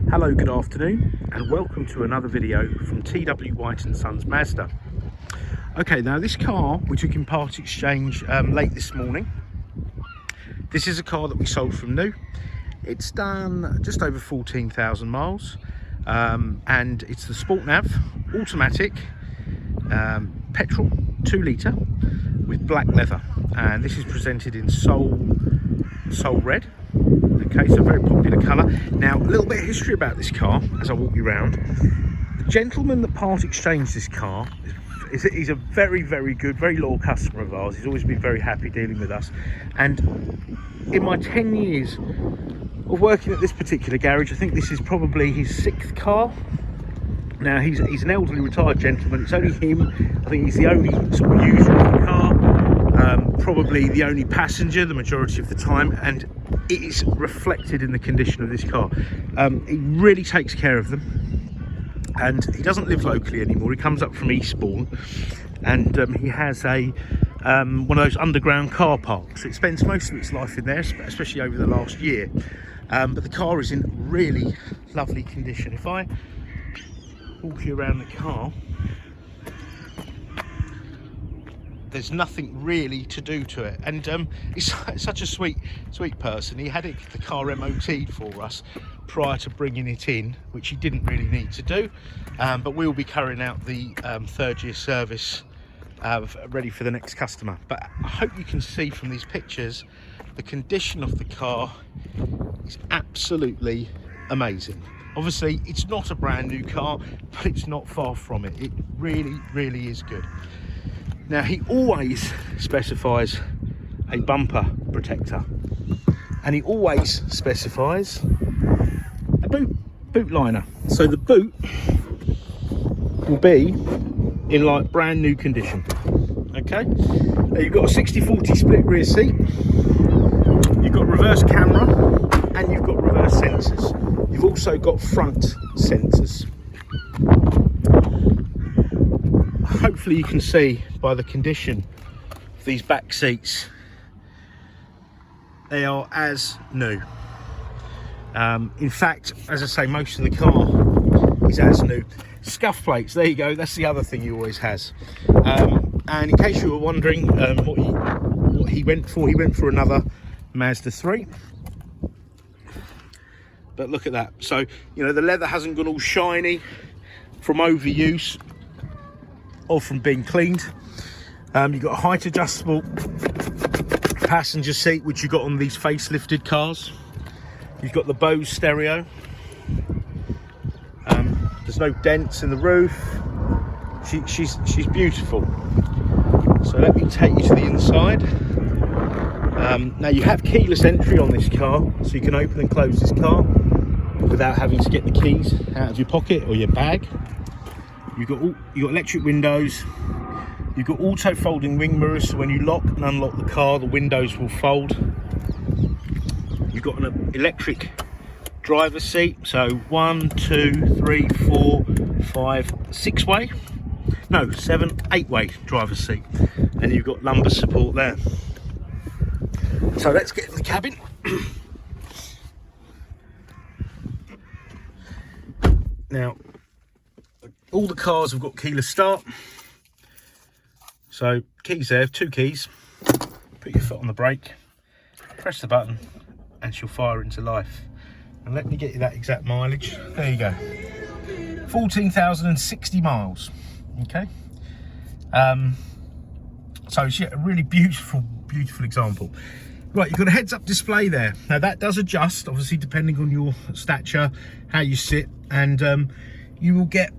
Hello, good afternoon, and welcome to another video from TW White & Sons Mazda. Okay, now this car we took in part exchange late this morning. This is a car that we sold from new. It's done just over 14,000 miles, and it's the Sport Nav Automatic, petrol 2 litre with black leather, and this is presented in Soul Red. Okay, so a very popular colour. Now, a little bit of history about this car as I walk you around. The gentleman that part exchanged this car he's a very, very good, very loyal customer of ours. He's always been very happy dealing with us. And in my 10 years of working at this particular garage, I think this is probably his 6th car. Now, he's an elderly retired gentleman. It's only him. I think he's the only sort of user of the car. Probably the only passenger the majority of the time, and it is reflected in the condition of this car. He really takes care of them, and he doesn't live locally anymore. He comes up from Eastbourne, and he has a one of those underground car parks. It spends most of its life in there, especially over the last year. But the car is in really lovely condition. If I walk you around the car, there's nothing really to do to it, and he's such a sweet person. He had the car MOT'd for us prior to bringing it in, which he didn't really need to do, but we'll be carrying out the 3rd year service ready for the next customer. But I hope you can see from these pictures the condition of the car is absolutely amazing. Obviously it's not a brand new car, but it's not far from it. It really is good. Now, he always specifies a bumper protector, and he always specifies a boot liner. So the boot will be in like brand new condition. Okay, now you've got a 60/40 split rear seat, you've got reverse camera, and you've got reverse sensors. You've also got front sensors. Hopefully you can see by the condition of these back seats, they are as new. In fact, as I say, most of the car is as new. Scuff plates, there you go, that's the other thing he always has. And in case you were wondering what he went for another Mazda 3. But look at that. So, you know, the leather hasn't gone all shiny from overuse or from being cleaned. You've got a height adjustable passenger seat, which you got on these facelifted cars. You've got the Bose stereo. There's no dents in the roof. She's beautiful. So let me take you to the inside. Now you have keyless entry on this car, so you can open and close this car without having to get the keys out of your pocket or your bag. You've got electric windows. You've got auto folding wing mirrors, so when you lock and unlock the car, the windows will fold. You've got an electric driver's seat, so 1, 2, 3, 4, 5, 6-way. No, 7, 8-way driver's seat, and you've got lumbar support there. So let's get in the cabin. Now, all the cars have got keyless start. So keys there, 2 keys. Put your foot on the brake, press the button, and she'll fire into life. And let me get you that exact mileage. There you go, 14,060 miles. Okay. So it's a really beautiful example. Right, you've got a heads-up display there. Now that does adjust, obviously, depending on your stature, how you sit, and you will get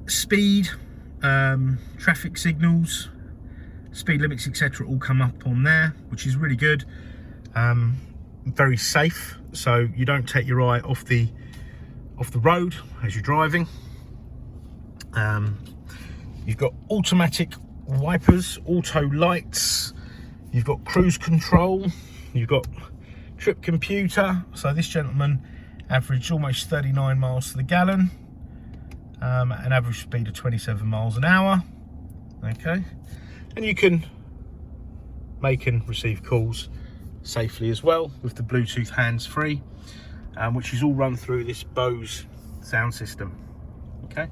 speed, traffic signals, speed limits, etc. all come up on there, which is really good. Very safe, so you don't take your eye off the road as you're driving. You've got automatic wipers, auto lights, you've got cruise control, you've got trip computer. So this gentleman averaged almost 39 miles to the gallon, at an average speed of 27 miles an hour. Okay, and you can make and receive calls safely as well with the Bluetooth hands-free. which is all run through this Bose sound system. Okay,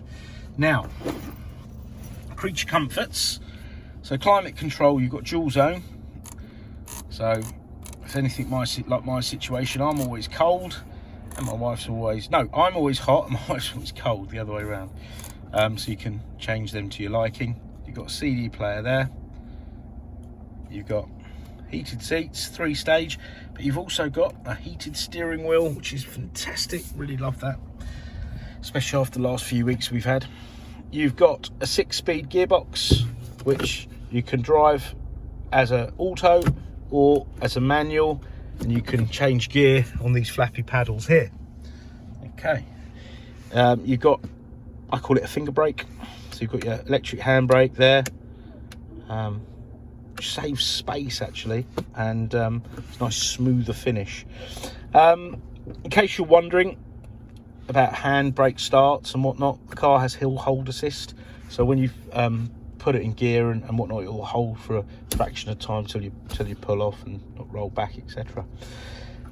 now creature comforts. So climate control, you've got dual zone. So if anything like my situation, I'm always cold and my wife's always, no, I'm always hot and my wife's always cold, the other way around. So you can change them to your liking. You've got a CD player there. You've got heated seats, 3-stage, but you've also got a heated steering wheel, which is fantastic. Really love that, especially after the last few weeks we've had. You've got a 6-speed gearbox, which you can drive as an auto or as a manual, and you can change gear on these flappy paddles here. Okay, you've got, I call it a finger brake, so you've got your electric handbrake there, which saves space actually, and it's a nice smoother finish. In case you're wondering about handbrake starts and whatnot, the car has hill hold assist, so when you put it in gear and whatnot, it will hold for a fraction of time till you pull off and not roll back, etc.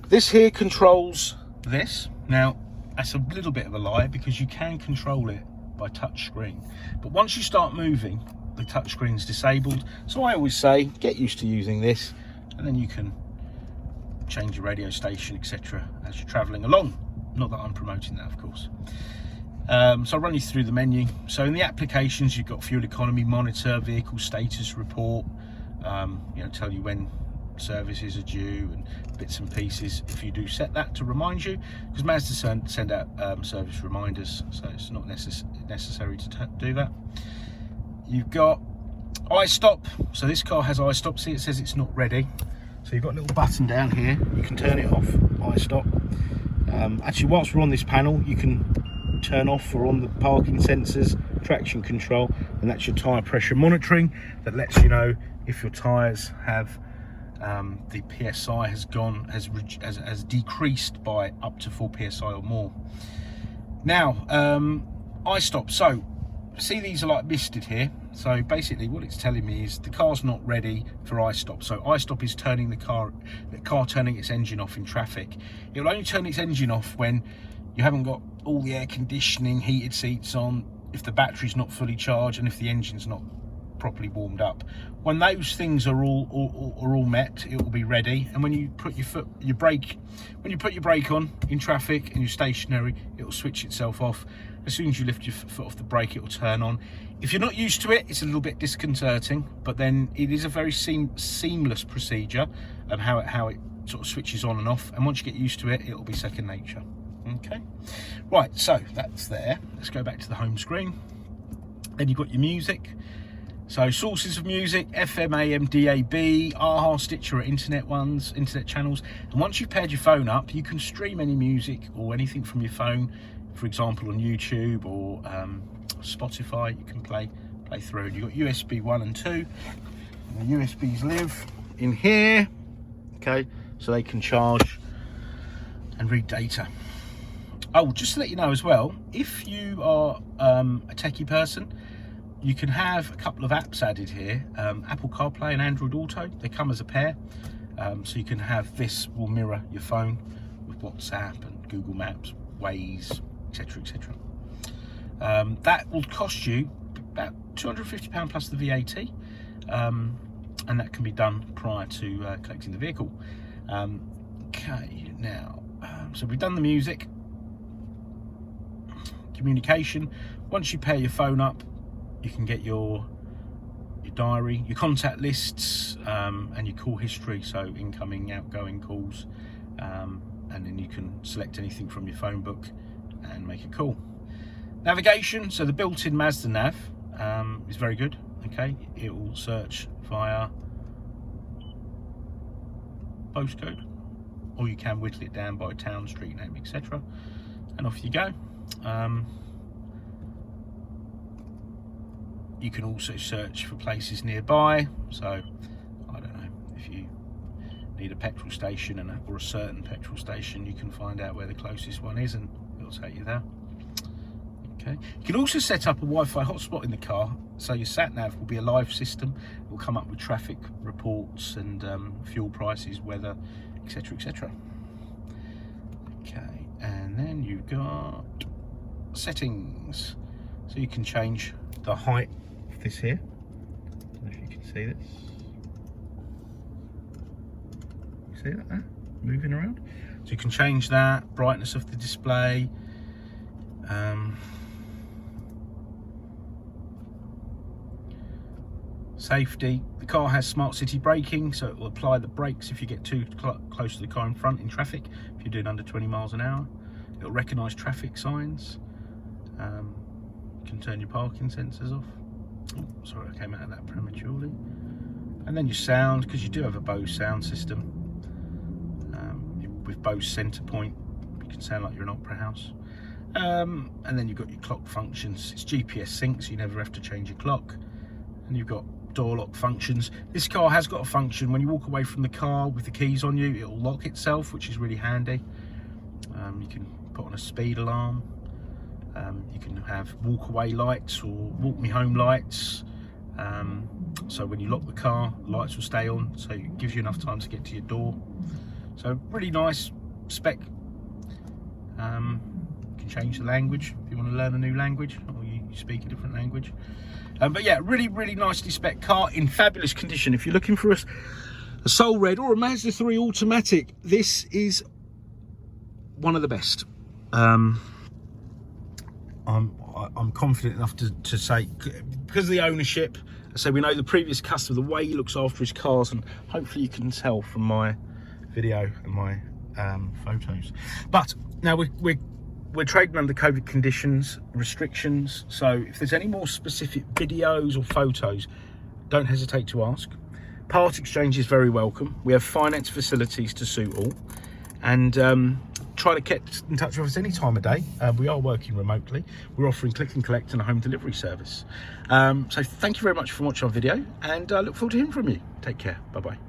This here controls this. Now that's a little bit of a lie, because you can control it by touch screen, but once you start moving, the touch screen is disabled. So I always say get used to using this, and then you can change your radio station, etc. as you're traveling along. Not that I'm promoting that, of course. So I'll run you through the menu. So in the applications, you've got fuel economy monitor, vehicle status report, you know, tell you when services are due and bits and pieces. If you do set that to remind you, because Mazda send out service reminders, so it's not necessary to do that. You've got iStop. So this car has iStop. See, it says it's not ready. So you've got a little button down here. You can turn it off, iStop. Actually, whilst we're on this panel, you can turn off or on the parking sensors, traction control, and that's your tyre pressure monitoring. That lets you know if your tyres have the PSI has decreased by up to 4 PSI or more. Now, iStop. So see, these are like listed here. So basically what it's telling me is the car's not ready for iStop. So iStop is turning the car turning its engine off in traffic. It will only turn its engine off when you haven't got all the air conditioning, heated seats on, if the battery's not fully charged, and if the engine's not properly warmed up. When those things are all met, it will be ready. And when you put your brake on in traffic and you're stationary, it will switch itself off. As soon as you lift your foot off the brake, it will turn on. If you're not used to it, it's a little bit disconcerting, but then it is a very seamless procedure of how it sort of switches on and off. And once you get used to it, it will be second nature. Okay, right, so that's there. Let's go back to the home screen. Then you've got your music. So sources of music, FM, AM, DAB, AHA, Stitcher, internet channels. And once you've paired your phone up, you can stream any music or anything from your phone, for example, on YouTube or Spotify. You can play through. You've got USB 1 and 2. And the USBs live in here. Okay, so they can charge and read data. Oh, just to let you know as well, if you are a techie person, you can have a couple of apps added here, Apple CarPlay and Android Auto. They come as a pair, so you can have this will mirror your phone with WhatsApp and Google Maps, Waze, etc, etc. That will cost you about £250 plus the VAT, and that can be done prior to collecting the vehicle. Okay, now, so we've done the music, communication. Once you pair your phone up, you can get your diary, your contact lists, and your call history, so incoming, outgoing calls, and then you can select anything from your phone book and make a call. Navigation, so the built-in Mazda nav is very good. Okay, it will search via postcode, or you can whittle it down by town, street name, etc, and off you go. You can also search for places nearby, so I don't know, if you need a petrol station or a certain petrol station, you can find out where the closest one is and it'll take you there. Okay, you can also set up a Wi-Fi hotspot in the car, so your sat nav will be a live system. It will come up with traffic reports and fuel prices, weather, etc, etc. Okay, you've got settings. So you can change the height of this here. I don't know if you can see this. See that there? Moving around. So you can change that, brightness of the display. Safety. The car has smart city braking, so it will apply the brakes if you get too close to the car in front in traffic. If you're doing under 20 miles an hour, it'll recognise traffic signs. You can turn your parking sensors off. Oh, sorry, I came out of that prematurely. And then your sound, because you do have a Bose sound system. With Bose centre point, you can sound like you're in an opera house. And then you've got your clock functions. It's GPS sync, so you never have to change your clock. And you've got door lock functions. This car has got a function when you walk away from the car with the keys on you, it'll lock itself, which is really handy. You can put on a speed alarm. You can have walk away lights or walk me home lights. So when you lock the car, lights will stay on, so it gives you enough time to get to your door. So really nice spec. You can change the language if you want to learn a new language, or you speak a different language. But yeah, really nicely spec car in fabulous condition. If you're looking for a Soul Red or a Mazda 3 automatic, this is one of the best. I'm confident enough to say, because of the ownership, so we know the previous customer, the way he looks after his cars, and hopefully you can tell from my video and my photos. But now we're trading under COVID conditions, restrictions, so if there's any more specific videos or photos, don't hesitate to ask. Part exchange is very welcome. We have finance facilities to suit all, and try to get in touch with us any time of day. We are working remotely. We're offering click and collect and a home delivery service. So thank you very much for watching our video, and I look forward to hearing from you. Take care. Bye bye.